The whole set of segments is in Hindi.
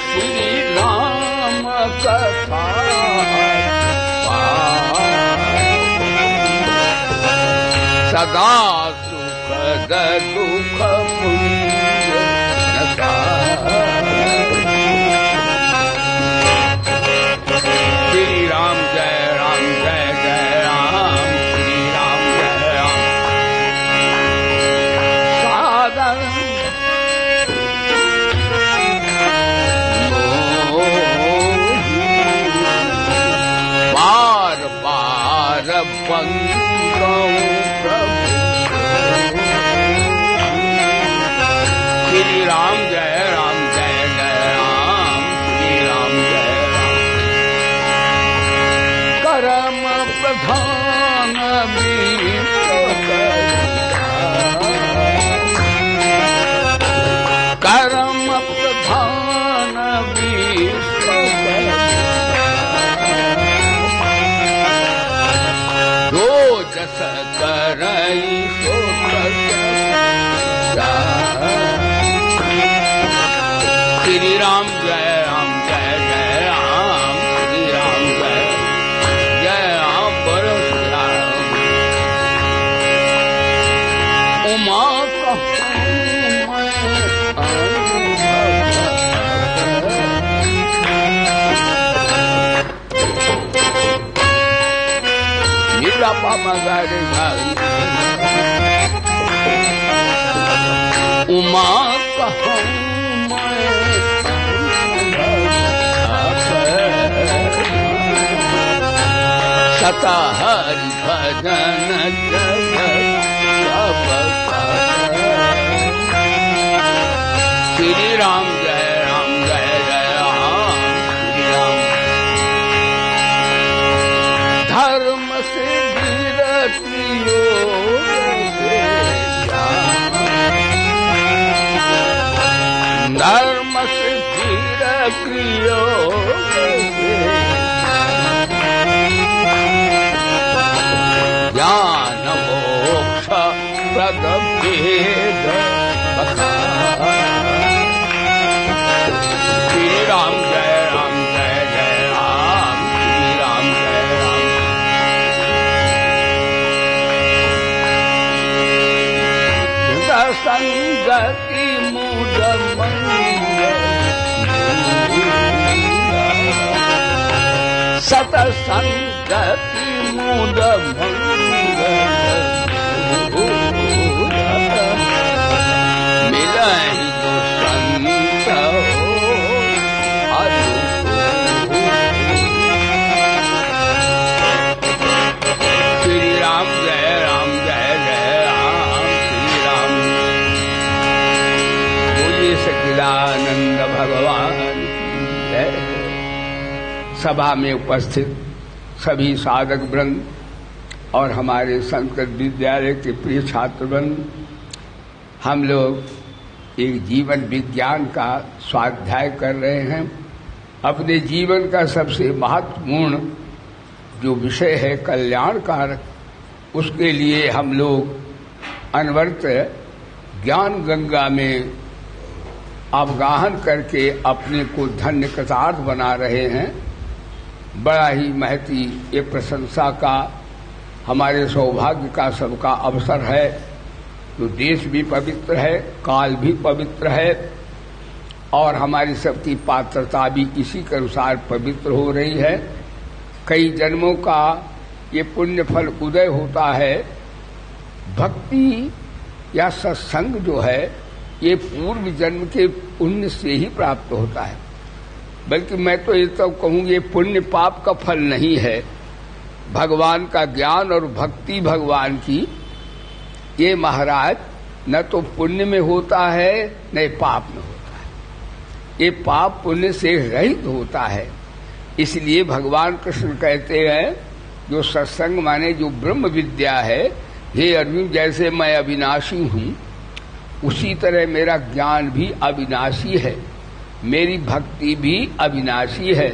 श्री राम कथा सदा सुखद दुख पुण्य श्री राम जय जय राम श्री राम जय राम सादर बार बार बंदो प्रभु श्री राम जय जय राम श्री राम जय राम करम प्रधान करम प्रधान दो जस करई सो श्री राम जय जय राम श्री राम जय राम बरो उमा नीला पामा गारे उमा कहूँ सता हरि भजन श्री राम जय जय राम श्री राम धर्म से विरतियो धर्म से विरतियो ज्ञान मोक्ष प्रद भेद श्री राम जय जय राम श्री राम जय राम संगति मुद सतसंगति मुद मिलहि जो संत श्री राम जय जय राम श्री राम बोलिए सच्चिदानंद भगवान की जय। सभा में उपस्थित सभी साधक वृंद और हमारे संस्कृत विद्यालय के प्रिय छात्रवृंद, हम लोग एक जीवन विज्ञान का स्वाध्याय कर रहे हैं। अपने जीवन का सबसे महत्वपूर्ण जो विषय है कल्याणकारक, उसके लिए हम लोग अनवरत ज्ञान गंगा में अवगाहन करके अपने को धन्य कृतार्थ बना रहे हैं। बड़ा ही महती ये प्रशंसा का हमारे सौभाग्य का सबका अवसर है। तो देश भी पवित्र है, काल भी पवित्र है और हमारी सबकी पात्रता भी इसी के अनुसार पवित्र हो रही है। कई जन्मों का ये पुण्य फल उदय होता है। भक्ति या सत्संग जो है ये पूर्व जन्म के पुण्य से ही प्राप्त होता है। बल्कि मैं तो ये तो कहूँ ये पुण्य पाप का फल नहीं है। भगवान का ज्ञान और भक्ति भगवान की ये महाराज न तो पुण्य में होता है न पाप में होता है। ये पाप पुण्य से रहित होता है। इसलिए भगवान कृष्ण कहते हैं जो सत्संग माने जो ब्रह्म विद्या है, हे अर्जुन जैसे मैं अविनाशी हूँ उसी तरह मेरा ज्ञान भी अविनाशी है, मेरी भक्ति भी अविनाशी है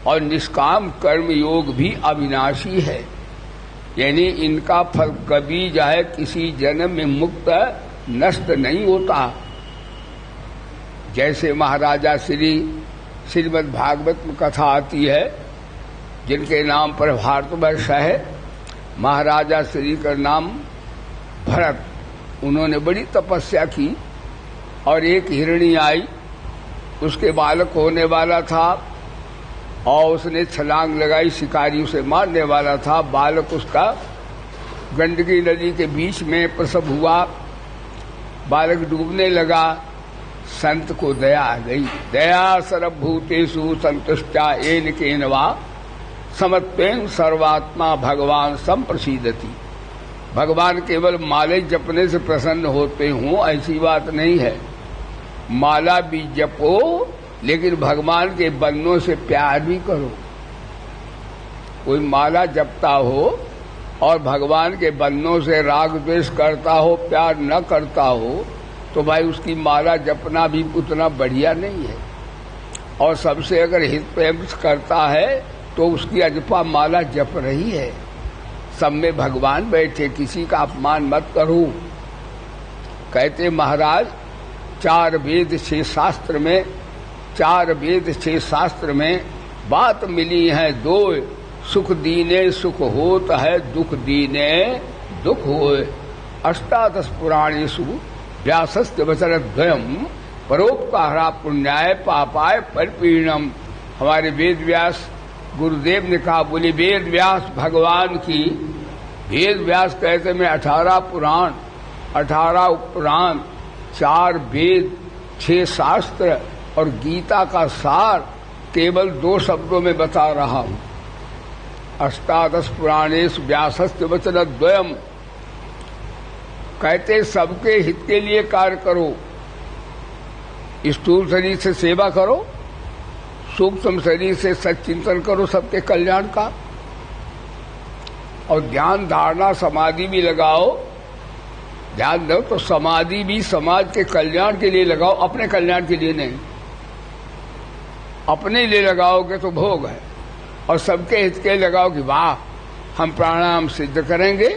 और निष्काम कर्म योग भी अविनाशी है। यानी इनका फल कभी चाहे किसी जन्म में मुक्त नष्ट नहीं होता। जैसे महाराजा श्री श्रीमद् भागवत में कथा आती है, जिनके नाम पर भारतवर्ष है। महाराजा श्री का नाम भरत, उन्होंने बड़ी तपस्या की और एक हिरणी आई, उसके बालक होने वाला था और उसने छलांग लगाई, शिकारी उसे मारने वाला था। बालक उसका गंडकी नदी के बीच में प्रसव हुआ, बालक डूबने लगा। संत को दया आ गई। दया सर्वभूतेषु संतुष्टा येन केन वा समत्वेन सर्वात्मा भगवान संप्रसीदति। भगवान केवल माले जपने से प्रसन्न होते हों ऐसी बात नहीं है। माला भी जपो, लेकिन भगवान के बंदों से प्यार भी करो। कोई माला जपता हो और भगवान के बंदों से राग द्वेष करता हो, प्यार न करता हो, तो भाई उसकी माला जपना भी उतना बढ़िया नहीं है। और सबसे अगर हित प्रेम करता है तो उसकी अजपा माला जप रही है। सब में भगवान बैठे, किसी का अपमान मत करो। कहते महाराज 4 वेद 6 शास्त्र में, 4 वेद 6 शास्त्र में बात मिली है 2। सुख दीने सुख होत है, दुख दीने दुख होए। 18 पुराणेषु व्यासस्य वचनद्वयम् परोपकारा पुण्याय पापाय परिपीणम। हमारे वेद व्यास गुरुदेव ने कहा, बोले वेद व्यास भगवान की, वेद व्यास कहते मैं 18 पुराण, 18 उपपुराण, 4 वेद 6 शास्त्र और गीता का सार केवल 2 शब्दों में बता रहा हूं। 18 पुराणेषु व्यासस्य वचनद्वयम्। कहते सबके हित के लिए कार्य करो। स्थूल शरीर से सेवा करो, सूक्ष्म शरीर से सच्चिंतन करो सबके कल्याण का, और ध्यान धारणा समाधि भी लगाओ। ध्यान दो तो समाधि भी समाज के कल्याण के लिए लगाओ, अपने कल्याण के लिए नहीं। अपने लिए लगाओगे तो भोग है, और सबके हित के लगाओ कि वाह हम प्राणायाम सिद्ध करेंगे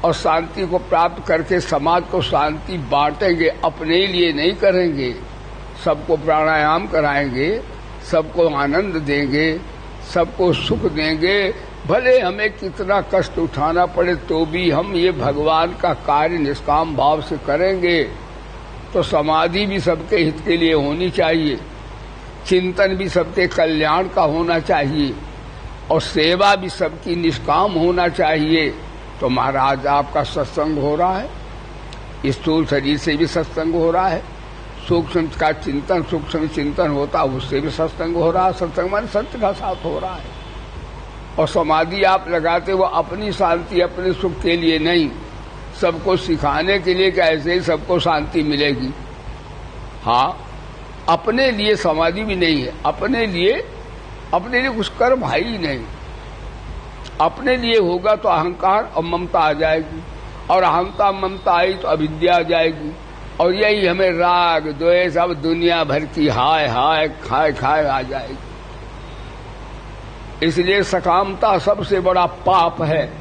और शांति को प्राप्त करके समाज को शांति बांटेंगे, अपने लिए नहीं करेंगे। सबको प्राणायाम कराएंगे, सबको आनंद देंगे, सबको सुख देंगे। भले हमें कितना कष्ट उठाना पड़े तो भी हम ये भगवान का कार्य निष्काम भाव से करेंगे। तो समाधि भी सबके हित के लिए होनी चाहिए, चिंतन भी सबके कल्याण का होना चाहिए, और सेवा भी सबकी निष्काम होना चाहिए। तो महाराज आपका सत्संग हो रहा है, स्थूल शरीर से भी सत्संग हो रहा है, सूक्ष्म का चिंतन, सूक्ष्म चिंतन होता उससे भी सत्संग हो रहा है। सत्संग मान सत्य का साथ हो रहा है। और समाधि आप लगाते वो अपनी शांति अपने सुख के लिए नहीं, सबको सिखाने के लिए कि ऐसे ही सबको शांति मिलेगी। हाँ, अपने लिए समाधि भी नहीं है, अपने लिए कुछ कर्म है ही नहीं। अपने लिए होगा तो अहंकार और ममता आ जाएगी, और अहंकार ममता आई तो अविद्या आ जाएगी, और यही हमें राग द्वेष अब दुनिया भर की हाय हाय खाए खाए आ जाएगी। इसलिए सकामता सबसे बड़ा पाप है,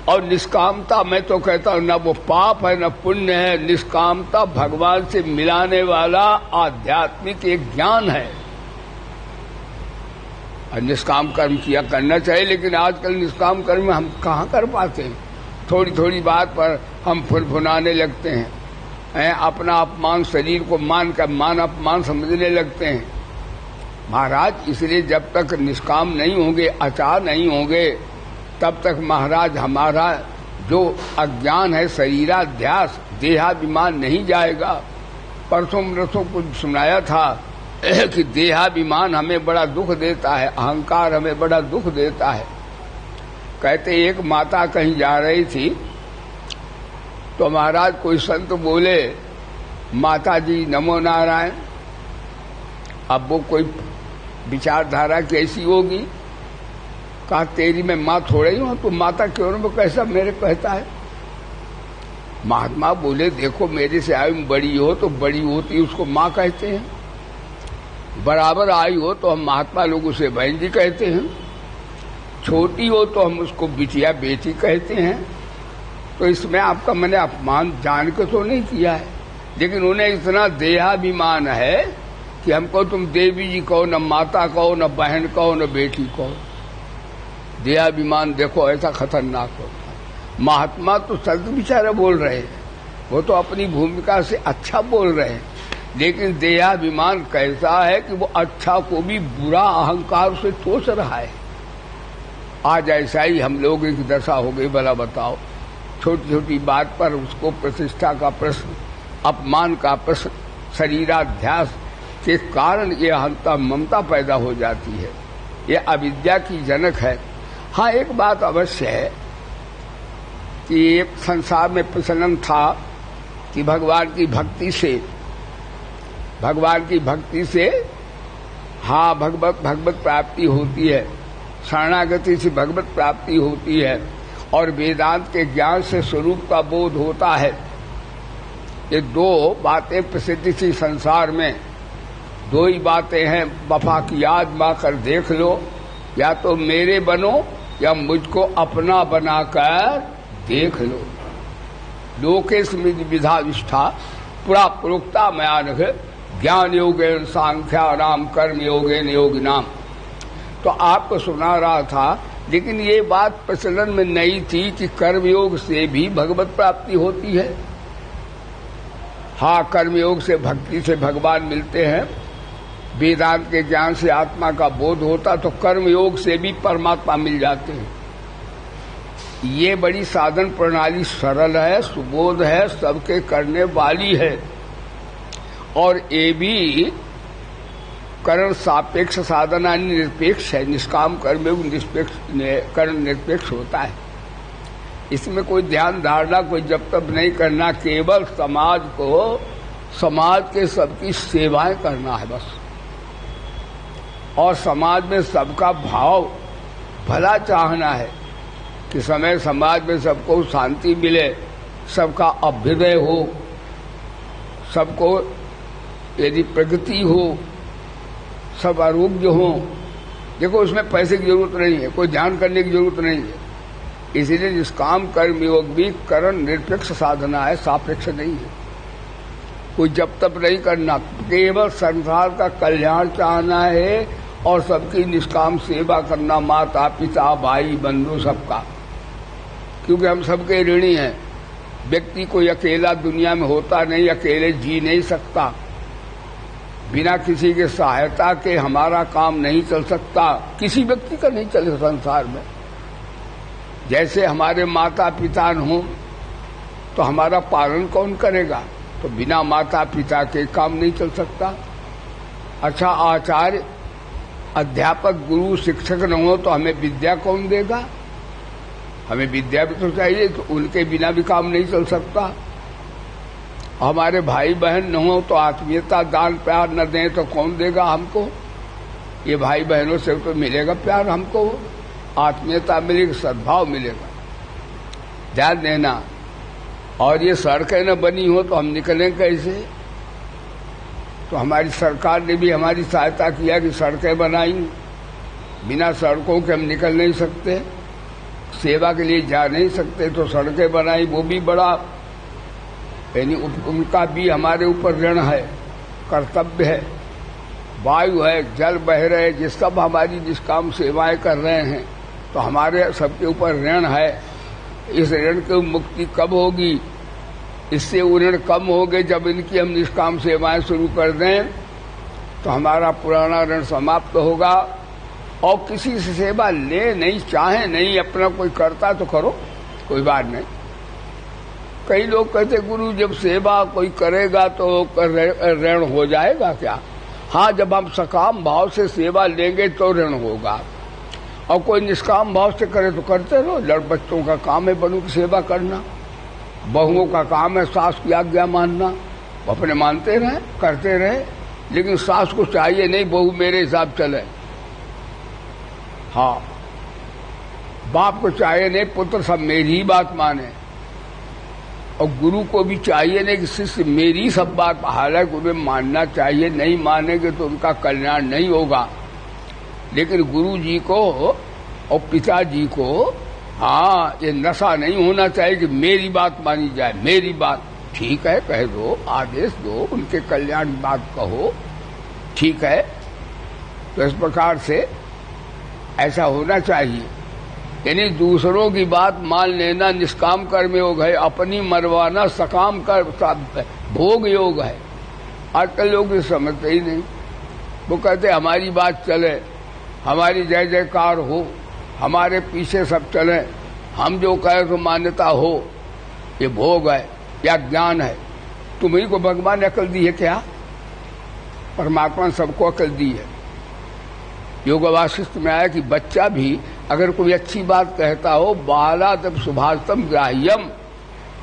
और निष्कामता मैं तो कहता हूं न वो पाप है न पुण्य है। निष्कामता भगवान से मिलाने वाला आध्यात्मिक एक ज्ञान है। निष्काम कर्म किया करना चाहिए, लेकिन आजकल निष्काम कर्म में हम कहाँ कर पाते हैं। थोड़ी थोड़ी बात पर हम फुनफुनाने लगते हैं, अपना अपमान शरीर को मान अपमान समझने लगते हैं। महाराज इसलिए जब तक निष्काम नहीं होंगे, आचार नहीं होंगे, तब तक महाराज हमारा जो अज्ञान है, शरीराध्यास, देहाभिमान नहीं जाएगा। परसों रसों को सुनाया था कि देहाभिमान हमें बड़ा दुख देता है, अहंकार हमें बड़ा दुख देता है। कहते एक माता कहीं जा रही थी तो महाराज कोई संत बोले, माता जी नमो नारायण। अब वो कोई विचारधारा कैसी होगी, कहा तेरी मैं माँ थोड़ा ही हूं, तो माता क्यों न, वो कैसा मेरे कहता है। महात्मा बोले देखो मेरे से आयु बड़ी हो तो बड़ी होती उसको माँ कहते हैं, बराबर आयु हो तो हम महात्मा लोग उसे बहन जी कहते हैं, छोटी हो तो हम उसको बिटिया बेटी कहते हैं। तो इसमें आपका मैंने अपमान जान के तो नहीं किया है, लेकिन उन्हें इतना देहाभिमान है कि हमको तुम देवी जी कहो, न माता कहो, न बहन कहो, न बेटी कहो। देहाभिमान देखो ऐसा खतरनाक होता है। महात्मा तो संत बेचारे बोल रहे हैं, वो तो अपनी भूमिका से अच्छा बोल रहे हैं, लेकिन देहाभिमान कैसा है कि वो अच्छा को भी बुरा अहंकार से ठोस रहा है। आज ऐसा ही हम लोगों की दशा हो गई। भला बताओ, छोटी छोटी बात पर उसको प्रतिष्ठा का प्रश्न, अपमान का प्रश्न, शरीराध्यास के कारण ये अहंता ममता पैदा हो जाती है। ये अविद्या की जनक है। हाँ, एक बात अवश्य है कि एक संसार में प्रचलन था कि भगवान की भक्ति से हाँ भगवत प्राप्ति होती है, शरणागति से भगवत प्राप्ति होती है, और वेदांत के ज्ञान से स्वरूप का बोध होता है। ये दो बातें प्रसिद्ध थी संसार में। दो ही बातें हैं, वफा की आजमा कर देख लो, या तो मेरे बनो या मुझको अपना बनाकर देख लो। लोकेस्मिन् विधा विष्ठा पुरा प्रोक्ता मयानघ ज्ञान योगेन सांख्यानाम कर्म योगेन योगिनाम। तो आपको सुना रहा था, लेकिन ये बात प्रचलन में नहीं थी कि कर्मयोग से भी भगवत प्राप्ति होती है। हाँ, कर्मयोग से भक्ति से भगवान मिलते हैं, वेदांत के ज्ञान से आत्मा का बोध होता, तो कर्मयोग से भी परमात्मा मिल जाते हैं। ये बड़ी साधन प्रणाली सरल है, सुबोध है, सबके करने वाली है, और ये भी करण सापेक्ष साधना निरपेक्ष है। निष्काम कर्मयोग निष्पेक्ष करण निरपेक्ष होता है। इसमें कोई ध्यान धारणा, कोई जब तब नहीं करना, केवल समाज के सबकी सेवाएं करना है बस। और समाज में सबका भाव भला चाहना है कि समाज में सबको शांति मिले, सबका अभ्युदय हो, सबको यदि प्रगति हो, सब आरोग्य हो। देखो, उसमें पैसे की जरूरत नहीं है, कोई ध्यान करने की जरूरत नहीं है। इसीलिए निष्काम कर्म योग भी करण निरपेक्ष साधना है, सापेक्ष नहीं है। कोई जब तब नहीं करना, केवल संसार का कल्याण चाहना है और सबकी निष्काम सेवा करना, माता पिता भाई बंधु सबका, क्योंकि हम सबके ऋणी हैं। व्यक्ति कोई अकेला दुनिया में होता नहीं, अकेले जी नहीं सकता। बिना किसी के सहायता के हमारा काम नहीं चल सकता, किसी व्यक्ति का नहीं चले संसार में। जैसे हमारे माता पिता हों तो हमारा पालन कौन करेगा, तो बिना माता पिता के काम नहीं चल सकता। अच्छा, आचार्य अध्यापक गुरु शिक्षक न हो तो हमें विद्या कौन देगा? हमें विद्या भी तो चाहिए, तो उनके बिना भी काम नहीं चल सकता। हमारे भाई बहन न हो तो आत्मीयता दान प्यार न दें तो कौन देगा हमको? ये भाई बहनों से तो मिलेगा प्यार हमको, आत्मीयता मिलेगी, सद्भाव मिलेगा। ध्यान देना। और ये सड़कें न बनी हो तो हम निकलें कैसे? तो हमारी सरकार ने भी हमारी सहायता किया कि सड़कें बनाई। बिना सड़कों के हम निकल नहीं सकते, सेवा के लिए जा नहीं सकते, तो सड़कें बनाई, वो भी बड़ा, यानी उनका भी हमारे ऊपर ऋण है, कर्तव्य है। वायु है, जल बह रहे, ये सब हमारी निष्काम सेवाएं कर रहे हैं, तो हमारे सबके ऊपर ऋण है। इस ऋण की मुक्ति कब होगी? इससे ऋण कम होंगे जब इनकी हम निष्काम सेवाएं शुरू कर दें, तो हमारा पुराना ऋण समाप्त होगा। और किसी से सेवा ले नहीं, चाहे नहीं, अपना कोई करता तो करो, कोई बात नहीं। कई लोग कहते गुरु जब सेवा कोई करेगा तो ऋण हो जाएगा क्या? हाँ, जब हम सकाम भाव से सेवा लेंगे तो ऋण होगा, और कोई निष्काम भाव से करे तो करते रहो। लड़ बच्चों का काम है बड़ों की सेवा करना, बहुओं का काम है सास की आज्ञा मानना, वो अपने मानते रहे, करते रहे, लेकिन सास को चाहिए नहीं बहू मेरे हिसाब चले। हाँ, बाप को चाहिए नहीं पुत्र सब मेरी ही बात माने, और गुरु को भी चाहिए नहीं कि शिष्य मेरी सब बात, हालांकि उन्हें मानना चाहिए, नहीं मानेंगे तो उनका कल्याण नहीं होगा। लेकिन गुरु जी को और पिताजी को हाँ, ये नशा नहीं होना चाहिए कि मेरी बात मानी जाए, मेरी बात ठीक है कह दो, आदेश दो, उनके कल्याण की बात कहो, ठीक है। तो इस प्रकार से ऐसा होना चाहिए, यानी दूसरों की बात मान लेना निष्काम कर्म योग है, अपनी मरवाना सकाम कर भोग योग है। आजकल लोग ये समझते ही नहीं। वो कहते हमारी बात चले, हमारी जय जयकार हो, हमारे पीछे सब चले, हम जो कहे तो मान्यता हो, ये भोग है या ज्ञान है। तुम्ही को भगवान ने अकल दी है क्या? परमात्मा ने सबको अकल दी है। योग वासिष्ठ में आया कि बच्चा भी अगर कोई अच्छी बात कहता हो, बाला तब सुभाषतम ग्राह्यम,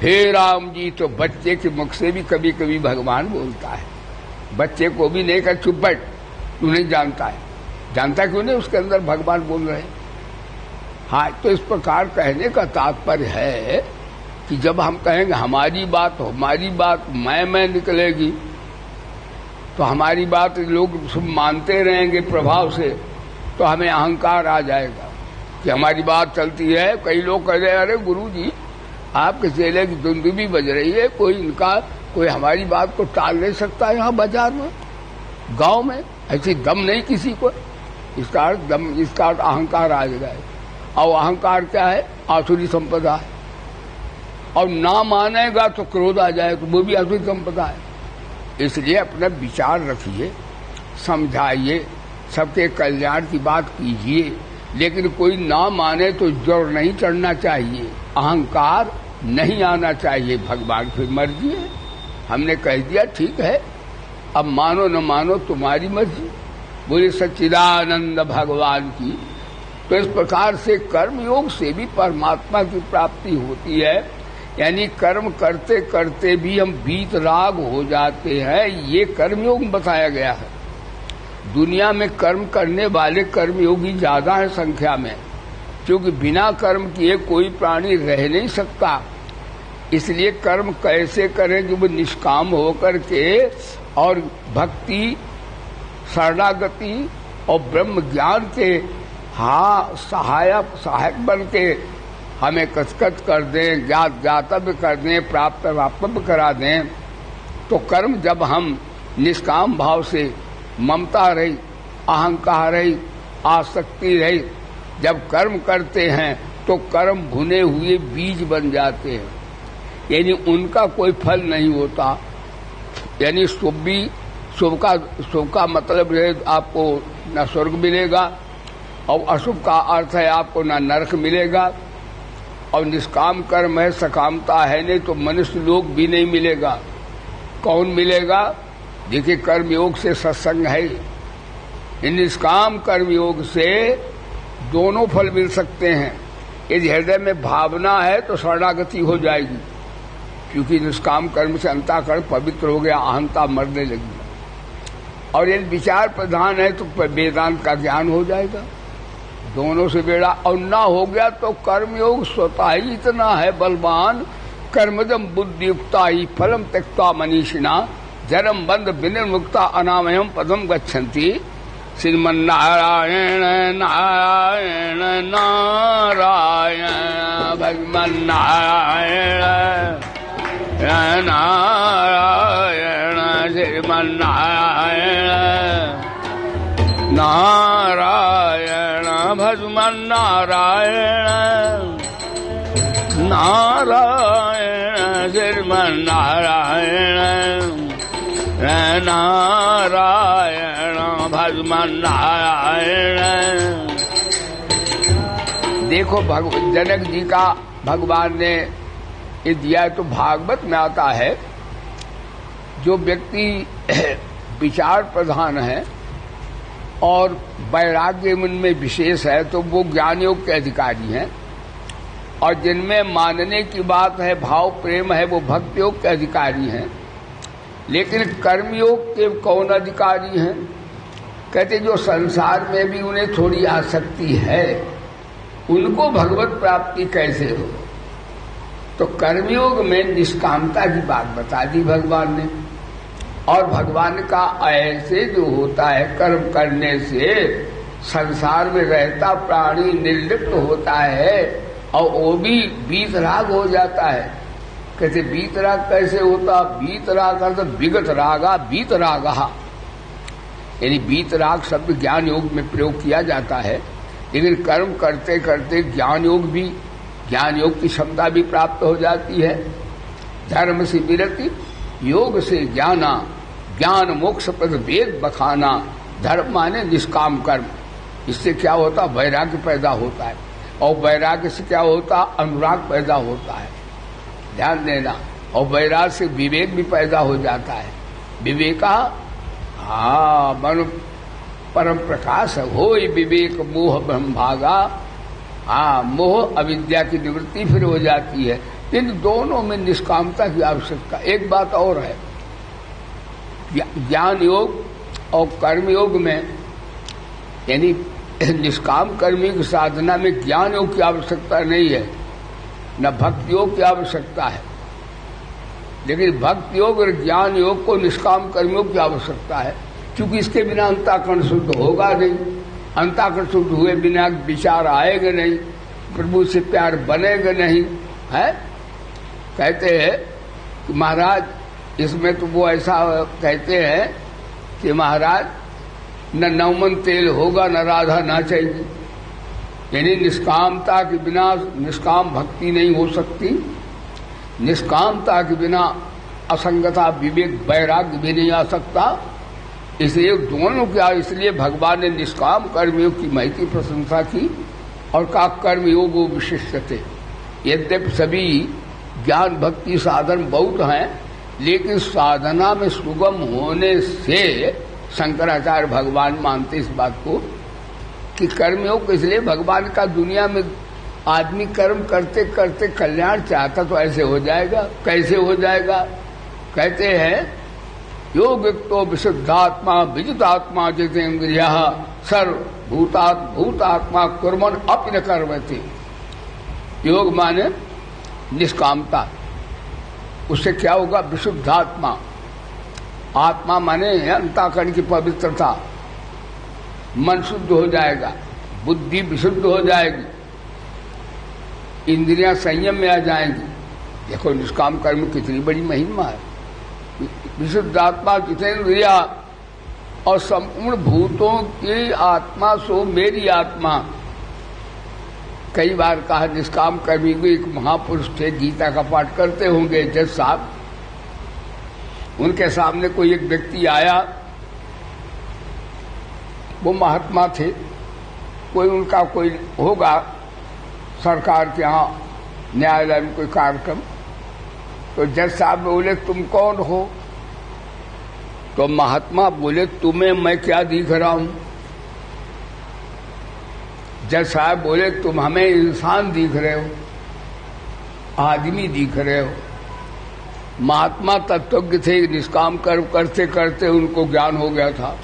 हे राम जी, तो बच्चे के मुख से भी कभी कभी भगवान बोलता है। बच्चे को भी नहीं कर चुप बैठ, तू नहीं जानता है, जानता क्यों नहीं, उसके अंदर भगवान बोल रहे हैं। हाँ, तो इस प्रकार कहने का तात्पर्य है कि जब हम कहेंगे हमारी बात मैं निकलेगी, तो हमारी बात लोग सब मानते रहेंगे प्रभाव से, तो हमें अहंकार आ जाएगा कि हमारी बात चलती है। कई लोग कह रहे हैं अरे गुरु जी आपके चेले की दुंदुभी बज रही है, कोई हमारी बात को टाल नहीं सकता यहाँ बाजार में, गांव में, ऐसी दम नहीं किसी को। इसका अर्थ अहंकार आ जाएगा। और अहंकार क्या है? आसुरी संपदा है। और ना मानेगा तो क्रोध आ जाए, तो वो भी आसुरी संपदा है। इसलिए अपना विचार रखिए, समझाइए, सबके कल्याण की बात कीजिए, लेकिन कोई ना माने तो जोर नहीं चढ़ना चाहिए, अहंकार नहीं आना चाहिए। भगवान की मर्जी है, हमने कह दिया ठीक है, अब मानो न मानो तुम्हारी मर्जी। बोले सच्चिदानंद भगवान की। तो इस प्रकार से कर्मयोग से भी परमात्मा की प्राप्ति होती है, यानी कर्म करते करते भी हम वीतराग हो जाते हैं, ये कर्मयोग बताया गया है। दुनिया में कर्म करने वाले कर्मयोगी ज्यादा है संख्या में, क्योंकि बिना कर्म किए कोई प्राणी रह नहीं सकता। इसलिए कर्म कैसे करें कि वो निष्काम होकर के और भक्ति, शरणागति और ब्रह्म ज्ञान के सहायक बन के हमें कसकत कर दें, ज्ञातव्य कर दें, प्राप्तव्य करा दें। तो कर्म जब हम निष्काम भाव से, ममता रही, अहंकार रही, आसक्ति रही, जब कर्म करते हैं तो कर्म भुने हुए बीज बन जाते हैं, यानी उनका कोई फल नहीं होता। यानी शुभ का मतलब है आपको न स्वर्ग मिलेगा, और अशुभ का अर्थ है आपको न नरक मिलेगा। और निष्काम कर्म है, सकामता है नहीं तो मनुष्य लोक भी नहीं मिलेगा। कौन मिलेगा? देखिए कर्मयोग से सत्संग है, निष्काम कर्मयोग से दोनों फल मिल सकते हैं। यदि हृदय में भावना है तो शरणागति हो जाएगी, क्योंकि निष्काम कर्म से अंतःकरण पवित्र हो गया, अहंता मरने लगी। और यदि विचार प्रधान है तो वेदांत का ज्ञान हो जाएगा, दोनों से बेड़ा। और ना हो गया तो कर्मयोग स्वतः ही इतना है बलवान, कर्मजम बुद्धि युक्ता ही फलम त्यक्ता मनीषिणा जन्म बंध विनिर्मुक्ता अनामयम पदम गच्छन्ति। श्रीमन्नारायण नारायण नारायण भगवान नारायण नारायण श्रीमन्नारायण नारायण भगवान नारायण नारायण श्रीमन्नारायण नारायण भगवान नारायण। देखो जनक जी का भगवान ने ये दिया, तो भागवत में आता है जो व्यक्ति विचार प्रधान है और वैराग्य उनमें विशेष है तो वो ज्ञान योग के अधिकारी हैं, और जिनमें मानने की बात है, भाव प्रेम है, वो भक्ति योग के अधिकारी हैं। लेकिन कर्मयोग के कौन अधिकारी हैं? कहते जो संसार में भी उन्हें थोड़ी आसक्ति है, उनको भगवत प्राप्ति कैसे हो? तो कर्मयोग में निष्कामता की बात बता दी भगवान ने। और भगवान का ऐसे जो होता है, कर्म करने से संसार में रहता प्राणी निर्लिप्त होता है, और वो भी वीतराग हो जाता है। कहते वीतराग कैसे होता? वीतराग अर्थ विगत रागा वीतरागा, यानी वीतराग शब्द ज्ञान योग में प्रयोग किया जाता है, लेकिन कर्म करते करते ज्ञान योग की क्षमता भी प्राप्त हो जाती है। धर्म से विरति योग से ज्ञाना, ज्ञान मोक्ष पद वेद बखाना। धर्म माने निष्काम कर्म, इससे क्या होता, वैराग्य पैदा होता है, और वैराग्य से क्या होता, अनुराग पैदा होता है। ध्यान देना, और वैराग्य से विवेक भी पैदा हो जाता है। विवेका मन परम प्रकाश हो, विवेक मोह ब्रह्म भागा। मोह अविद्या की निवृत्ति फिर हो जाती है। इन दोनों में निष्कामता की आवश्यकता। एक बात और है, ज्ञान योग और कर्म योग में, यानी निष्काम कर्मी की साधना में ज्ञान योग की आवश्यकता नहीं है, न भक्ति योग की आवश्यकता है, लेकिन भक्ति योग और ज्ञान योग को निष्काम कर्मियों की आवश्यकता है, क्योंकि इसके बिना अंतःकरण शुद्ध होगा नहीं। अंतःकरण शुद्ध हुए बिना विचार आएगा नहीं, प्रभु से प्यार बनेगा नहीं है। कहते हैं कि महाराज इसमें तो वो ऐसा कहते हैं कि महाराज न नवमन तेल होगा न राधा नाचेगी, यानी निष्कामता के बिना निष्काम भक्ति नहीं हो सकती, निष्कामता के बिना असंगता विवेक वैराग्य भी नहीं आ सकता। इसलिए दोनों क्या, इसलिए भगवान ने निष्काम कर्मयोग की महती प्रशंसा की और कहा कर्मयोग विशिष्टते। यद्यपि सभी ज्ञान भक्ति साधन बहुत हैं, लेकिन साधना में सुगम होने से शंकराचार्य भगवान मानते इस बात को कि कर्मयोग, इसलिए भगवान का दुनिया में आदमी कर्म करते करते कल्याण चाहता तो ऐसे हो जाएगा। कैसे हो जाएगा? कहते हैं योगितो विशुद्धात्मा विजितात्मा जितेन्द्रिया सर्वभूतात्मा कुर्मन अपि न कर्मति। योग माने निष्कामता, उससे क्या होगा? विशुद्धात्मा, आत्मा माने अंतःकरण की पवित्रता, मन शुद्ध हो जाएगा, बुद्धि विशुद्ध हो जाएगी, इंद्रियां संयम में आ जाएंगी। देखो निष्काम कर्म कितनी बड़ी महिमा है। विशुद्धात्मा जितेन्द्रिया, और संपूर्ण भूतों की आत्मा सो मेरी आत्मा। कई बार कहा निष्काम कर्मी को, एक महापुरुष थे, गीता का पाठ करते होंगे जज साहब, उनके सामने कोई एक व्यक्ति आया, वो महात्मा थे, कोई उनका कोई होगा सरकार के यहाँ न्यायालय में कोई कार्यक्रम, तो जज साहब बोले तुम कौन हो? तो महात्मा बोले तुम्हें मैं क्या दिख रहा हूं? जज साहब बोले तुम हमें इंसान दिख रहे हो, आदमी दिख रहे हो। महात्मा तत्वज्ञ थे, निष्काम कर्म करते करते उनको ज्ञान हो गया था।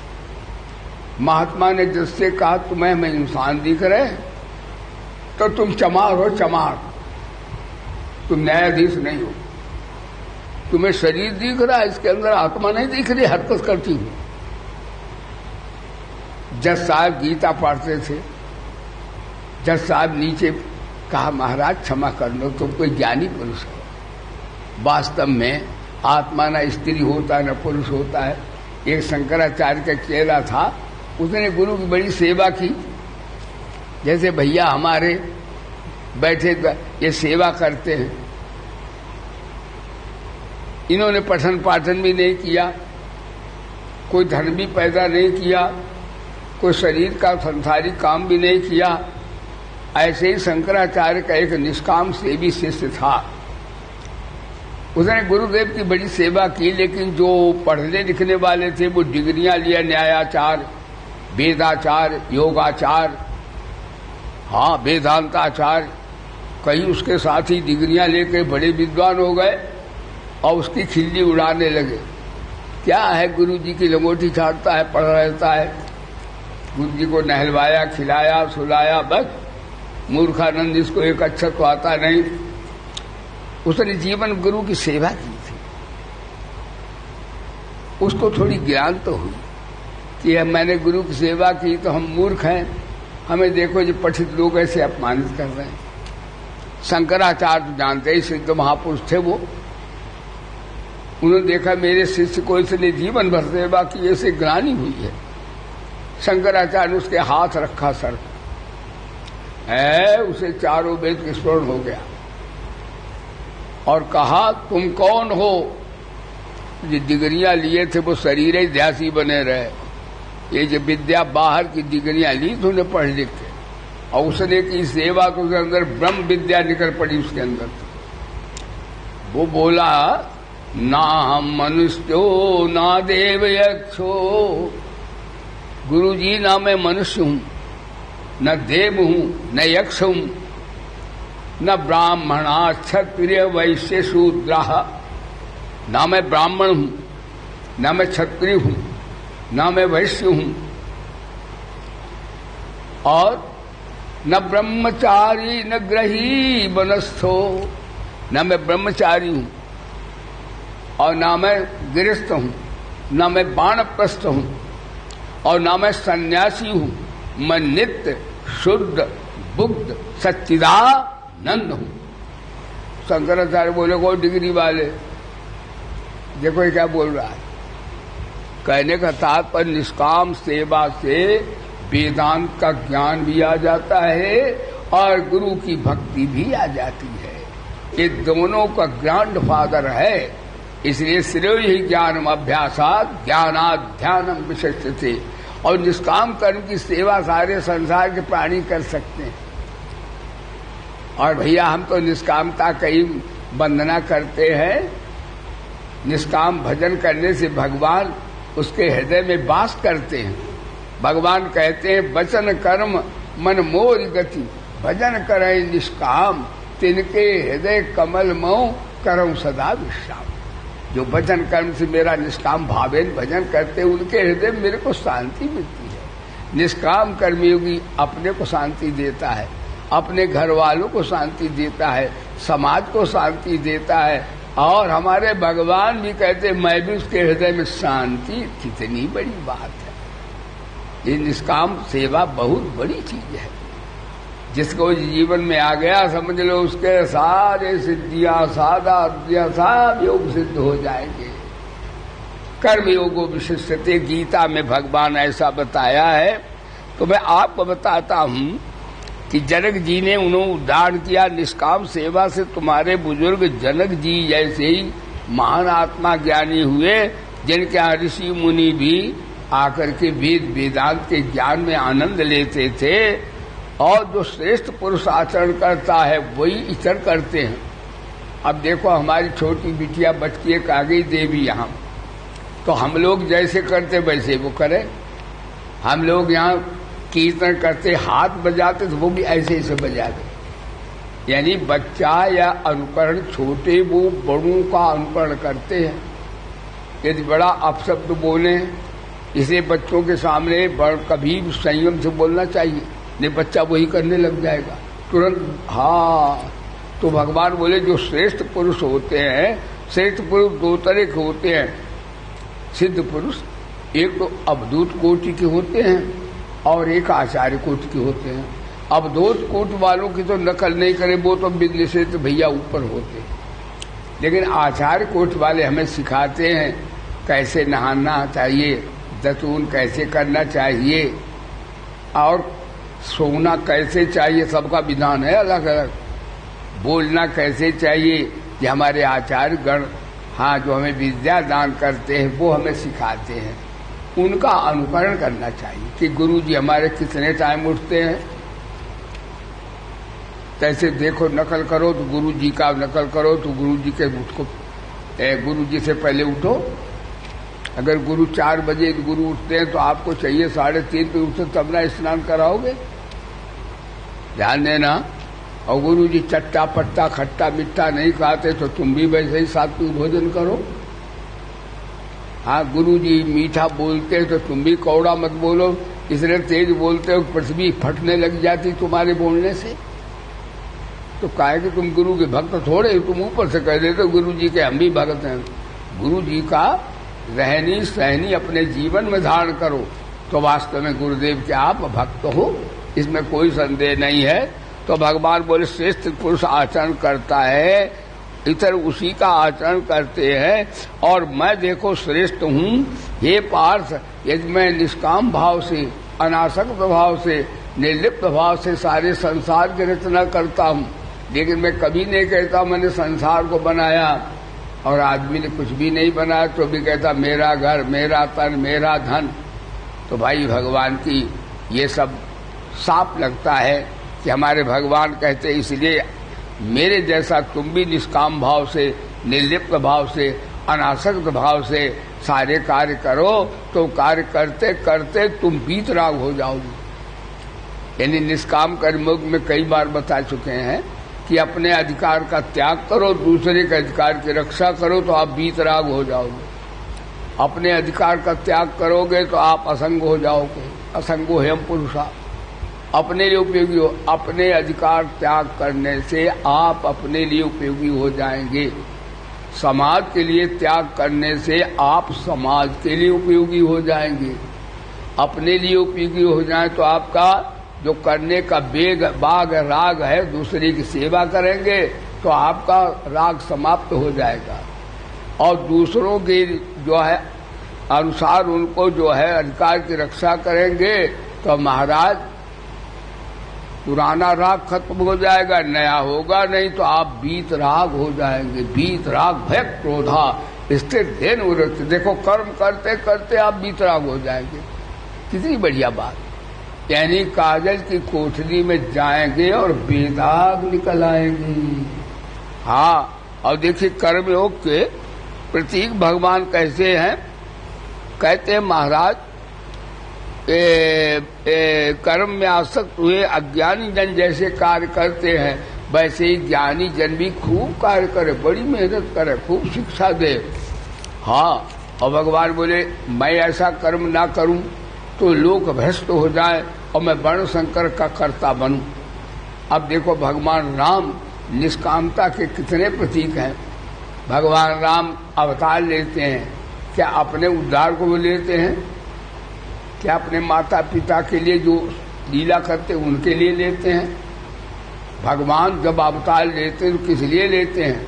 महात्मा ने जिससे कहा तुम्हें हमें इंसान दिख रहे, तो तुम चमार हो, चमार, तुम न्यायाधीश नहीं हो। तुम्हें शरीर दिख रहा है, इसके अंदर आत्मा नहीं दिख रही, हरकत करती हूं। जज साहब गीता पढ़ते थे, जज साहब नीचे कहा महाराज क्षमा कर लो, तुम कोई ज्ञानी पुरुष हो। वास्तव में आत्मा न स्त्री होता है न पुरुष होता है। एक शंकराचार्य का चेला था, उसने गुरु की बड़ी सेवा की। जैसे भैया हमारे बैठे ये सेवा करते हैं, इन्होंने पठन पाठन भी नहीं किया, कोई धन भी पैदा नहीं किया, कोई शरीर का संसारिक काम भी नहीं किया। ऐसे ही शंकराचार्य का एक निष्काम सेवी शिष्य था, उसने गुरुदेव की बड़ी सेवा की, लेकिन जो पढ़ने लिखने वाले थे वो डिग्रियां लिया, न्यायाचार, वेदाचार, योगाचार, हाँ वेदांताचार, कई उसके साथ ही डिग्रियां लेके बड़े विद्वान हो गए और उसकी खिल्ली उड़ाने लगे। क्या है, गुरु जी की लंगोटी छाड़ता है, पढ़ रहता है, गुरु जी को नहलवाया, खिलाया, सुलाया, बस मूर्खानंद, इसको एक अक्षर तो आता नहीं। उसने जीवन गुरु की सेवा की थी, उसको थोड़ी ज्ञान तो हुई कि मैंने गुरु की सेवा की तो हम मूर्ख हैं, हमें देखो जो पठित लोग ऐसे अपमानित कर रहे हैं। शंकराचार्य तो जानते ही सिद्ध महापुरुष थे वो, उन्होंने देखा मेरे शिष्य को इसने जीवन भर सेवा की, ऐसे ग्लानि हुई है, शंकराचार्य ने उसके हाथ रखा सर है, उसे चारों वेद के स्मरण हो गया और कहा तुम कौन हो? जो डिग्रियां लिए थे वो शरीर ही ध्यासी बने रहे, ये जो विद्या बाहर की डिग्रियां ली तूने पढ़ लिख के, और उसने की सेवा तो उसके अंदर ब्रह्म विद्या निकल पड़ी उसके अंदर। वो बोला ना हम मनुष्यो ना देव यक्षो, गुरु जी ना मैं मनुष्य हूं, न देव हूं, न यक्ष हूं, न ब्राह्मणा क्षत्रिय वैश्य शूद्रा, ना मैं ब्राह्मण हूं, ना मैं क्षत्रिय हूं, ना मैं वैश्य हूं, और न ब्रह्मचारी न ग्रही वनस्थो, न मैं ब्रह्मचारी हूं और ना मैं गृहस्थ हूं, ना मैं वानप्रस्थ हूं और ना मैं सन्यासी हूं, मैं नित्य शुद्ध बुद्ध सच्चिदानंद हूं। शंकराचार्य बोले कोई डिग्री वाले, देखो ये क्या बोल रहा है। कहने का तात्पर्य निष्काम सेवा से वेदांत का ज्ञान भी आ जाता है और गुरु की भक्ति भी आ जाती है। ये दोनों का ग्रैंड फादर है, इसलिए श्रेयो ही ज्ञानम अभ्यासात ज्ञानाध्यानम विशिष्यते। और निष्काम कर्म की सेवा सारे संसार के प्राणी कर सकते हैं। और भैया हम तो निष्कामता कई वंदना करते हैं। निष्काम भजन करने से भगवान उसके हृदय में वास करते हैं। भगवान कहते हैं वचन कर्म मन मोर गति, भजन करे निष्काम तिनके हृदय कमल मऊ करऊं सदा विश्राम। जो भजन कर्म से मेरा निष्काम भावेन भजन करते उनके हृदय में मेरे को शांति मिलती है। निष्काम कर्मयोगी अपने को शांति देता है, अपने घर वालों को शांति देता है, समाज को शांति देता है। और हमारे भगवान भी कहते मैं भी उसके हृदय में शांति। कितनी बड़ी बात है। ये निष्काम सेवा बहुत बड़ी चीज है। जिसको जीवन में आ गया समझ लो उसके सारे सिद्धियां साधा सब योग सिद्ध हो जाएंगे। कर्म योगो विशिष्टते गीता में भगवान ऐसा बताया है। तो मैं आपको बताता हूं कि जनक जी ने उन्होंने उदाहरण किया निष्काम सेवा से तुम्हारे बुजुर्ग जनक जी जैसे ही महान आत्मा ज्ञानी हुए, जिनके यहाँ ऋषि मुनि भी आकर के वेद वेदांत के ज्ञान में आनंद लेते थे। और जो श्रेष्ठ पुरुष आचरण करता है वही इतर करते हैं। अब देखो हमारी छोटी बिटिया बचकी एक आ गई देवी यहाँ, तो हम लोग जैसे करते वैसे वो करें। हम लोग यहाँ कीर्तन करते हाथ बजाते तो वो भी ऐसे ऐसे बजा दे। यानी बच्चा या अनुकरण छोटे वो बड़ों का अनुकरण करते हैं। यदि बड़ा अपशब्द बोले इसे बच्चों के सामने कभी संयम से बोलना चाहिए, नहीं बच्चा वही करने लग जाएगा तुरंत। हाँ, तो भगवान बोले जो श्रेष्ठ पुरुष होते हैं, श्रेष्ठ पुरुष दो तरह के होते हैं। सिद्ध पुरुष एक तो अवधूत कोटि के होते हैं और एक आचार्य कोटि के होते हैं। अवधूत कोटि वालों की तो नकल नहीं करे, वो तो बिजली से तो भैया ऊपर होते हैं। लेकिन आचार्य कोटि वाले हमें सिखाते हैं कैसे नहाना चाहिए, दतून कैसे करना चाहिए और सोना कैसे चाहिए, सबका विधान है अलग अलग। बोलना कैसे चाहिए, ये हमारे आचार्य गण हाँ जो हमें विद्या दान करते हैं वो हमें सिखाते हैं। उनका अनुकरण करना चाहिए कि गुरु जी हमारे कितने टाइम उठते हैं, कैसे देखो नकल करो तो गुरु जी का नकल करो तो गुरु जी के उसको गुरु जी से पहले उठो। अगर गुरु 4 बजे गुरु उठते हैं तो आपको चाहिए 3:30 पे उठो तब ना स्नान कराओगे, ध्यान देना। और गुरु जी चट्टा पट्टा खट्टा मिट्टा नहीं खाते तो तुम भी वैसे ही सात्विक भोजन करो। हाँ, गुरु जी मीठा बोलते हैं तो तुम भी कौड़ा मत बोलो, इसलिए तेज बोलते हो पृथ्वी फटने लग जाती तुम्हारे बोलने से। तो काहे कि तुम गुरु के भक्त थोड़े, तुम ऊपर से कह देते गुरु जी के हम भी भक्त हैं। गुरु जी का रहनी सहनी अपने जीवन में धारण करो तो वास्तव में गुरुदेव के आप भक्त हो, इसमें कोई संदेह नहीं है। तो भगवान बोले श्रेष्ठ पुरुष आचरण करता है, इतर उसी का आचरण करते हैं। और मैं देखो श्रेष्ठ हूँ। हे पार्थ, यदि मैं निष्काम भाव से अनासक्त भाव से, निर्लिप्त भाव से सारे संसार की रचना करता हूँ। लेकिन मैं कभी नहीं कहता मैंने संसार को बनाया, और आदमी ने कुछ भी नहीं बनाया तो भी कहता मेरा घर, मेरा तन, मेरा धन। तो भाई भगवान की ये सब साफ लगता है कि हमारे भगवान कहते इसलिए मेरे जैसा तुम भी निष्काम भाव से, निर्लिप्त भाव से, अनासक्त भाव से सारे कार्य करो, तो कार्य करते करते तुम वीतराग हो जाओगे। यानी निष्काम कर्मयोग में कई बार बता चुके हैं कि अपने अधिकार का त्याग करो, दूसरे के अधिकार की रक्षा करो तो आप वीतराग हो जाओगे। अपने अधिकार का त्याग करोगे तो आप असंग हो जाओगे। असंगो ह्यम पुरुषा, अपने लिए उपयोगी हो। अपने अधिकार त्याग करने से आप अपने लिए उपयोगी हो जाएंगे। समाज के लिए त्याग करने से आप समाज के लिए उपयोगी हो जाएंगे। अपने लिए उपयोगी हो जाए तो आपका जो करने का बाग राग है, दूसरे की सेवा करेंगे तो आपका राग समाप्त हो जाएगा। और दूसरों के जो है अनुसार उनको जो है अधिकार की रक्षा करेंगे तो महाराज पुराना राग खत्म हो जाएगा, नया होगा नहीं तो आप वीतराग हो जाएंगे। वीतराग भय क्रोधा स्थिर देन उरक्त। देखो कर्म करते करते आप वीतराग हो जाएंगे। कितनी बढ़िया बात। यानी काजल की कोठरी में जाएंगे और बेदाग निकल आएंगे। हाँ, और देखिए कर्मयोग के प्रतीक भगवान कैसे हैं। कहते हैं महाराज कर्म में आसक्त हुए अज्ञानी जन जैसे कार्य करते हैं, वैसे ही ज्ञानी जन भी खूब कार्य करे, बड़ी मेहनत करे, खूब शिक्षा दे। हाँ, और भगवान बोले मैं ऐसा कर्म ना करूं तो लोक भ्रष्ट हो जाए और मैं वर्ण संकर का कर्ता बनूं। अब देखो भगवान राम निष्कामता के कितने प्रतीक हैं। भगवान राम अवतार लेते हैं, क्या अपने उद्धार को लेते हैं? क्या अपने माता पिता के लिए जो लीला करते हैं उनके लिए लेते हैं? भगवान जब अवतार लेते हैं तो किस लिए लेते हैं?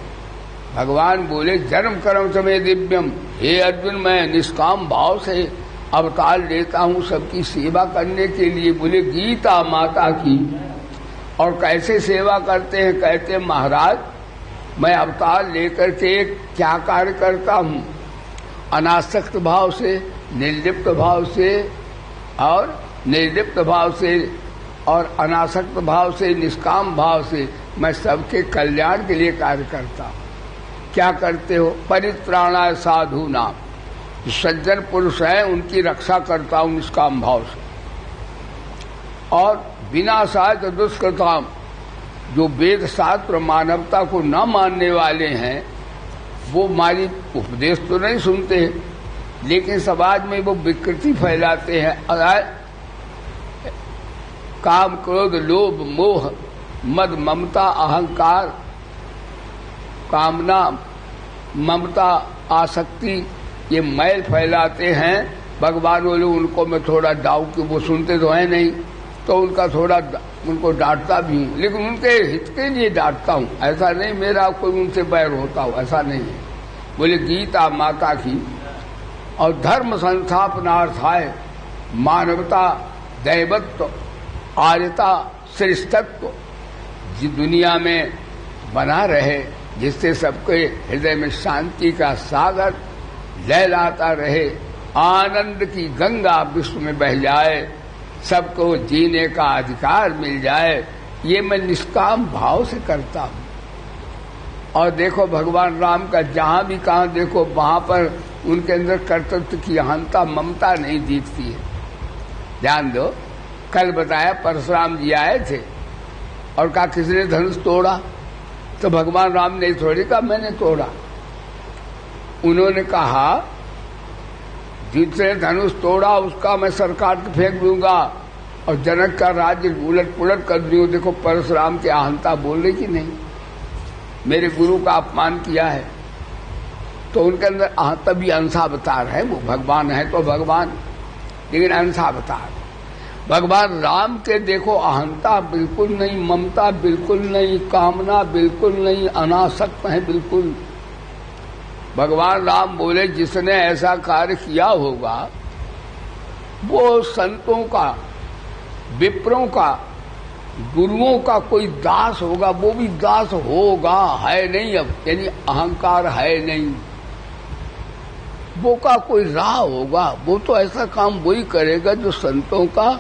भगवान बोले जन्म कर्म समय दिव्यम, हे अर्जुन मैं निष्काम भाव से अवतार लेता हूँ सबकी सेवा करने के लिए। बोले गीता माता की। और कैसे सेवा करते हैं? कहते हैं महाराज मैं अवतार लेकर के क्या कार्य करता हूँ, अनासक्त भाव से, निर्लिप्त भाव से और निर्लिप्त भाव से और अनासक्त भाव से, निष्काम भाव से मैं सबके कल्याण के लिए कार्य करता हूँ। क्या करते हो? परित्राणाय साधु नाम, सज्जन पुरुष है उनकी रक्षा करता हूँ निष्काम भाव से। और विनाशाय दुष्कृताम, जो वेद शास्त्र मानवता को न मानने वाले हैं वो हमारी उपदेश तो नहीं सुनते, लेकिन समाज में वो विकृति फैलाते हैं। काम क्रोध लोभ मोह मद ममता अहंकार, कामना ममता आसक्ति, ये मैल फैलाते हैं। भगवान बोले उनको मैं थोड़ा डाऊं कि वो सुनते तो है नहीं, तो उनका थोड़ा उनको डांटता भी हूँ, लेकिन उनके हित के लिए डांटता हूँ। ऐसा नहीं मेरा कोई उनसे बैर होता हो, ऐसा नहीं है। बोले गीता माता की। और धर्म संस्थापनार्थाय मानवता दैवत्व आर्यता श्रेष्ठत्व जिस दुनिया में बना रहे, जिससे सबके हृदय में शांति का सागर लहलाता रहे, आनंद की गंगा विश्व में बह जाए, सबको जीने का अधिकार मिल जाए, ये मैं निष्काम भाव से करता हूँ। और देखो भगवान राम का जहाँ भी कहाँ देखो वहाँ पर उनके अंदर कर्तव्य की अहंता ममता नहीं दिखती है। ध्यान दो, कल बताया परशुराम जी आए थे और कहा किसने धनुष तोड़ा, तो भगवान राम ने थोड़ी कहा मैंने तोड़ा। उन्होंने कहा जिसने धनुष तोड़ा उसका मैं सरकार को फेंक दूंगा और जनक का राज्य उलट पुलट कर दूंगा। देखो परशुराम की अहंता बोल रही कि नहीं, मेरे गुरु का अपमान किया है, तो उनके अंदर अहंता भी अंशावतार है। वो भगवान है तो भगवान, लेकिन अंशावतार। भगवान राम के देखो अहंता बिल्कुल नहीं, ममता बिल्कुल नहीं, कामना बिल्कुल नहीं, अनासक्त है बिल्कुल। भगवान राम बोले जिसने ऐसा कार्य किया होगा वो संतों का, विप्रों का, गुरुओं का कोई दास होगा, वो भी दास होगा, है नहीं अब, यानी अहंकार है नहीं। वो का कोई राह होगा, वो तो ऐसा काम वही करेगा जो संतों का,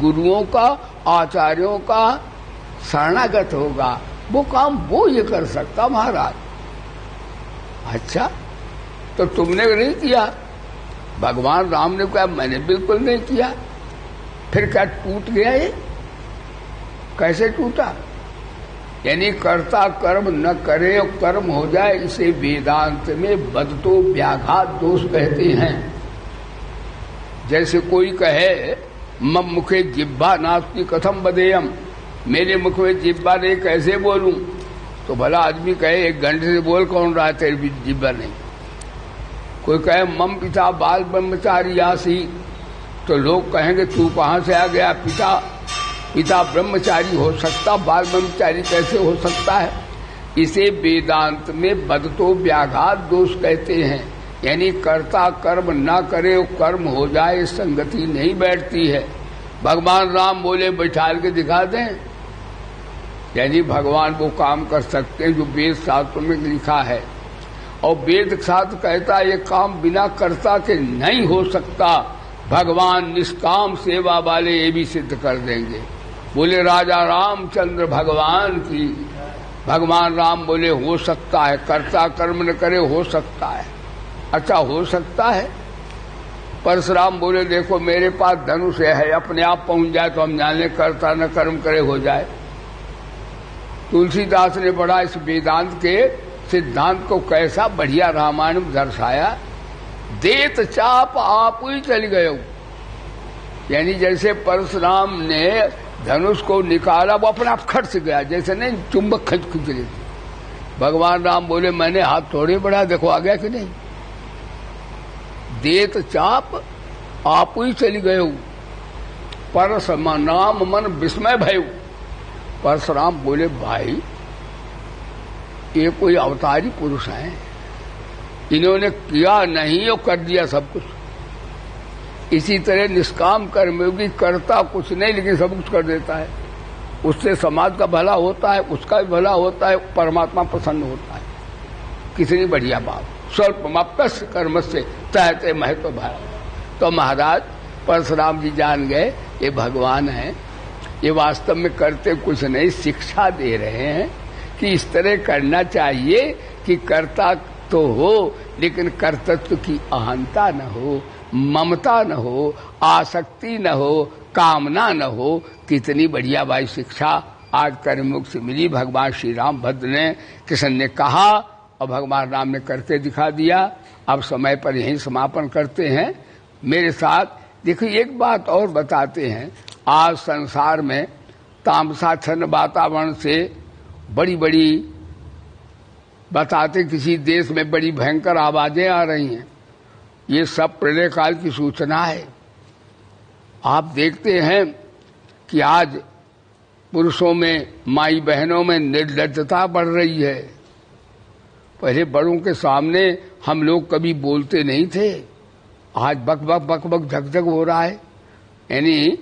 गुरुओं का, आचार्यों का शरणागत होगा। वो काम वो ये कर सकता महाराज। अच्छा, तो तुमने नहीं किया? भगवान राम ने कहा मैंने बिल्कुल नहीं किया। फिर क्या टूट गया ये? कैसे टूटा? यानी कर्ता कर्म न करे और कर्म हो जाए, इसे वेदांत में बदतो व्याघात दोष कहते हैं। जैसे कोई कहे मम मुखे जिह्वा नास्ति कथम बदेयम, मेरे मुख में जिह्वा नहीं कैसे बोलूं? तो भला आदमी कहे 1 घंटे से बोल कौन रहा है, तेरे भी जिह्वा नहीं। कोई कहे मम पिता बाल ब्रह्मचारी आसी, तो लोग कहेंगे तू कहां से आ गया? पिता ब्रह्मचारी हो सकता, बाल ब्रह्मचारी कैसे हो सकता है? इसे वेदांत में बदतो व्याघात दोष कहते हैं। यानी कर्ता कर्म ना करे और कर्म हो जाए, संगति नहीं बैठती है। भगवान राम बोले बैठाल के दिखा दें, यानी भगवान वो काम कर सकते हैं जो वेद शास्त्र में लिखा है। और वेद शास्त्र कहता है ये काम बिना कर्ता के नहीं हो सकता। भगवान निष्काम सेवा वाले ये भी सिद्ध कर देंगे। बोले राजा रामचंद्र भगवान की। भगवान राम बोले हो सकता है, कर्ता कर्म न करे, हो सकता है। अच्छा, हो सकता है। परशुराम बोले देखो मेरे पास धनुष है, अपने आप पहुंच जाए तो हम जाने, कर्ता न कर्म करे हो जाए। तुलसीदास ने बड़ा इस वेदांत के सिद्धांत को कैसा बढ़िया रामायण में दर्शाया। देत चाप आप ही चल गए, यानी जैसे परशुराम ने धनुष को निकाला, वो अपने आप खट से गया, जैसे नहीं चुंबक खींच लेती। भगवान राम बोले मैंने हाथ थोड़े बढ़ा, देखो आ गया कि नहीं। देत चाप आप ही चली गए, परशुराम मन विस्मय भय। परशुराम बोले भाई ये कोई अवतारी पुरुष है, इन्होंने किया नहीं और कर दिया सब कुछ। इसी तरह निष्काम कर्म योगी करता कुछ नहीं लेकिन सब कुछ कर देता है। उससे समाज का भला होता है, उसका भी भला होता है, परमात्मा प्रसन्न होता है। कितनी बढ़िया बात। स्वल्पमप्यस्य कर्मस्य तहते महत्व भाव। तो महाराज परशुराम जी जान गए ये भगवान है, ये वास्तव में करते कुछ नहीं, शिक्षा दे रहे हैं कि इस तरह करना चाहिए कि कर्ता तो हो लेकिन कर्तृत्व की अहंता न हो, ममता न हो, आसक्ति न हो, कामना न हो। कितनी बढ़िया भाई शिक्षा आज कर्मयोग से मिली। भगवान श्री राम भद्र ने, कृष्ण ने कहा और भगवान राम ने करके दिखा दिया। अब समय पर यही समापन करते हैं। मेरे साथ देखिए एक बात और बताते हैं। आज संसार में तामसाच्छन्न वातावरण से बड़ी बड़ी बताते, किसी देश में बड़ी भयंकर आवाजें आ रही हैं। ये सब प्रलय काल की सूचना है। आप देखते हैं कि आज पुरुषों में, माई बहनों में निर्लज्जता बढ़ रही है। पहले बड़ों के सामने हम लोग कभी बोलते नहीं थे, आज बक बक बक बक झक झक हो रहा है। यानी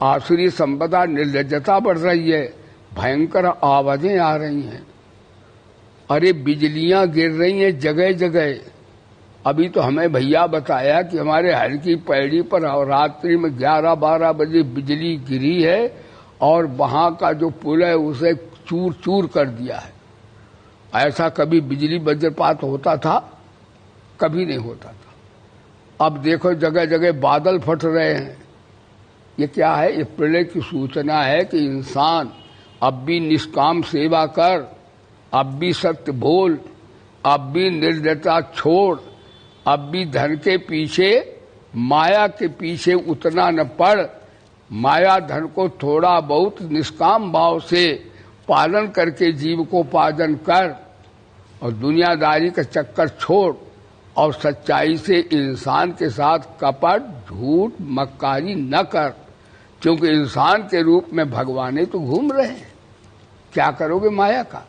आसुरी संपदा, निर्लज्जता बढ़ रही है, भयंकर आवाजें आ रही हैं। अरे बिजलियां गिर रही हैं जगह जगह। अभी तो हमें भैया बताया कि हमारे हर की पैड़ी पर रात्रि में 11-12 बजे बिजली गिरी है और वहां का जो पुल है उसे चूर चूर कर दिया है। ऐसा कभी बिजली वज्रपात होता था? कभी नहीं होता था। अब देखो जगह जगह बादल फट रहे हैं। ये क्या है? ये प्रलय की सूचना है कि इंसान अब भी निष्काम सेवा कर, अब भी सत्य बोल, अब भी निर्दयता छोड़, अब भी धन के पीछे, माया के पीछे उतना न पड़। माया धन को थोड़ा बहुत निष्काम भाव से पालन करके जीव को पालन कर और दुनियादारी का चक्कर छोड़ और सच्चाई से इंसान के साथ कपट, झूठ, मक्कारी न कर, क्योंकि इंसान के रूप में भगवान तो घूम रहे हैं। क्या करोगे माया का?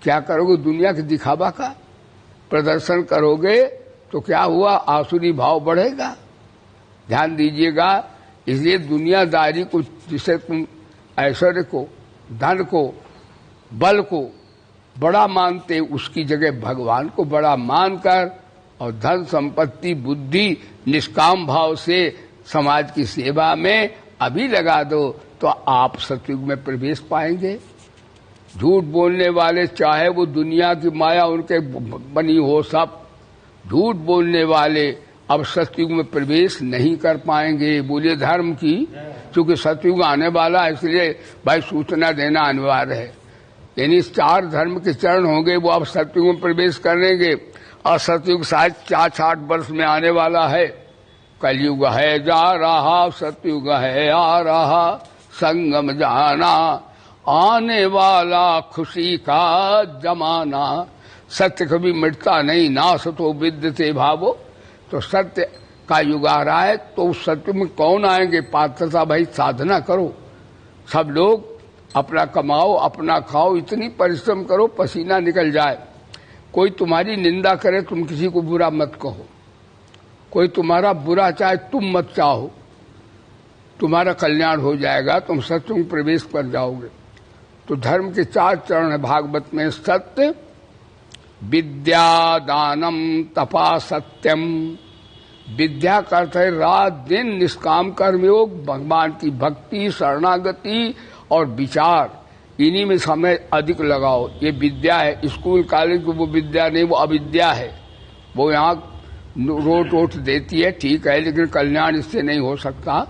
क्या करोगे दुनिया के दिखावा का? प्रदर्शन करोगे तो क्या हुआ? आसुरी भाव बढ़ेगा। ध्यान दीजिएगा। इसलिए दुनियादारी को, जिसे तुम ऐश्वर्य को, धन को, बल को बड़ा मानते, उसकी जगह भगवान को बड़ा मानकर और धन संपत्ति बुद्धि निष्काम भाव से समाज की सेवा में अभी लगा दो तो आप सतयुग में प्रवेश पाएंगे। झूठ बोलने वाले, चाहे वो दुनिया की माया उनके बनी हो, सब झूठ बोलने वाले अब सतयुग में प्रवेश नहीं कर पाएंगे। बोलिए धर्म की, क्योंकि सतयुग आने वाला है, इसलिए भाई सूचना देना अनिवार्य है। यानी 4 धर्म के चरण होंगे, वो अब सतयुग में प्रवेश करेंगे। और सतयुग शायद 4-60 वर्ष में आने वाला है। कलयुग है जा रहा, सतयुग है आ रहा, संगम जाना, आने वाला खुशी का जमाना। सत्य कभी मिटता नहीं, नाश तो विद्यते भावो। तो सत्य का युग आ रहा है, तो उस सत्य में कौन आएंगे? पात्रता भाई साधना करो, सब लोग अपना कमाओ, अपना खाओ, इतनी परिश्रम करो पसीना निकल जाए। कोई तुम्हारी निंदा करे, तुम किसी को बुरा मत कहो। कोई तुम्हारा बुरा चाहे, तुम मत चाहो, तुम्हारा कल्याण हो जाएगा, तुम सत्य में प्रवेश कर जाओगे। तो धर्म के 4 चरण है भागवत में। सत्य, विद्या, दानम, तपा, सत्यम। विद्या का अर्थ है रात दिन निष्काम कर्मयोग, भगवान की भक्ति, शरणागति और विचार, इन्हीं में समय अधिक लगाओ। ये विद्या है। स्कूल कॉलेज को वो विद्या नहीं, वो अविद्या है। वो यहाँ रोट देती है, ठीक है, लेकिन कल्याण इससे नहीं हो सकता।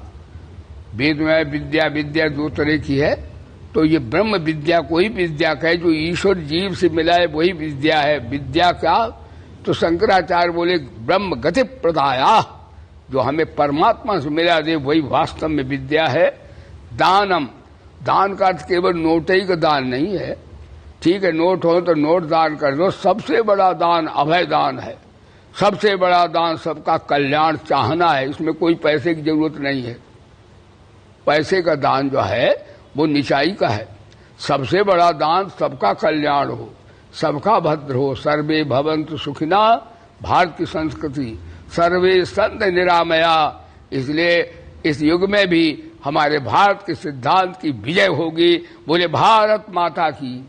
वेद में विद्या 2 तरह की है। तो ये ब्रह्म विद्या को ही विद्या कहे, जो ईश्वर जीव से मिला है वही विद्या है। विद्या क्या? तो शंकराचार्य बोले ब्रह्म गति प्रदाया, जो हमें परमात्मा से मिला दे वही वास्तव में विद्या है। दानम, दान का अर्थ केवल नोट ही का दान नहीं है, ठीक है, नोट हो तो नोट दान कर दो। सबसे बड़ा दान अभय दान है। सबसे बड़ा दान सबका कल्याण चाहना है, इसमें कोई पैसे की जरूरत नहीं है। पैसे का दान जो है वो निचाई का है। सबसे बड़ा दान सबका कल्याण हो, सबका भद्र हो। सर्वे भवन्तु सुखिना, भारत की संस्कृति, सर्वे संत निरामया। इसलिए इस युग में भी हमारे भारत के सिद्धांत की विजय होगी। बोले भारत माता की।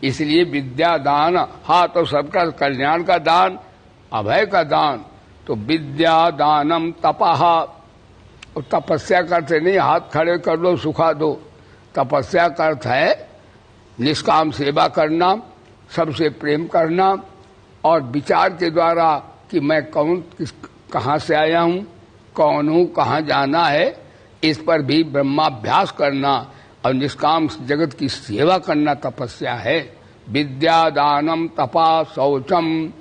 इसलिए विद्या दान, हाँ, तो सबका कल्याण का दान, अभय का दान। तो विद्या दानम तपः, तपस्या करते नहीं हाथ खड़े कर लो सुखा दो। तपस्या का अर्थ है निष्काम सेवा करना, सबसे प्रेम करना और विचार के द्वारा कि मैं कौन, कहाँ से आया हूँ, कौन हूँ, कहाँ जाना है, इस पर भी ब्रह्माभ्यास करना और निष्काम जगत की सेवा करना तपस्या है। विद्या दानम तपा शौचम,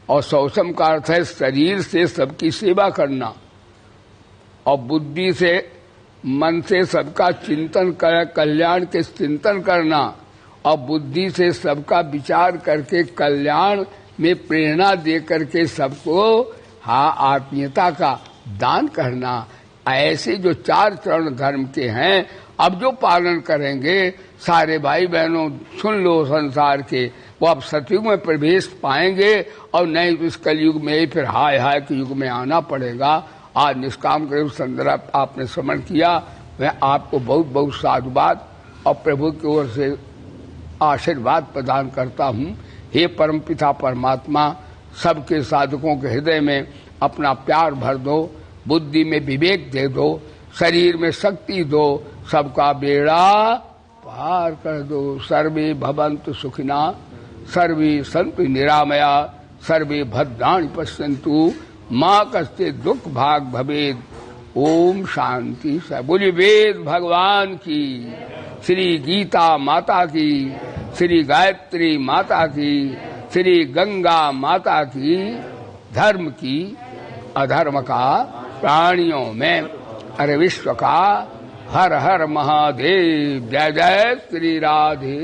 और शौचम का अर्थ है शरीर से सबकी सेवा करना और बुद्धि से, मन से सबका चिंतन कर, कल्याण के चिंतन करना और बुद्धि से सबका विचार करके कल्याण में प्रेरणा दे करके सबको हाँ आत्मीयता का दान करना। ऐसे जो 4 चरण धर्म के हैं, अब जो पालन करेंगे सारे भाई बहनों सुन लो संसार के, वो अब सतयुग में प्रवेश पाएंगे और नहीं तो इस कलयुग में ही फिर हाय हाय के युग में आना पड़ेगा। आज निष्काम कर्म संदर्भ आपने श्रवण किया, मैं आपको बहुत बहुत साधुवाद और प्रभु की ओर से आशीर्वाद प्रदान करता हूँ। हे परमपिता परमात्मा, सबके साधकों के हृदय में अपना प्यार भर दो, बुद्धि में विवेक दे दो, शरीर में शक्ति दो, सबका बेड़ा पार कर दो। सर्वे भवन्तु सुखिना, सर्वे सन्तु निरामया, सर्वे भद्राणि पश्यन्तु, माँ कश्चित् दुख भाग भवेद। ओम शांति। बोलिए वेद भगवान की, श्री गीता माता की, श्री गायत्री माता की, श्री गंगा माता की। धर्म की, अधर्म का, प्राणियों में, अरे विश्व का। हर हर महादेव। जय जय श्री राधे।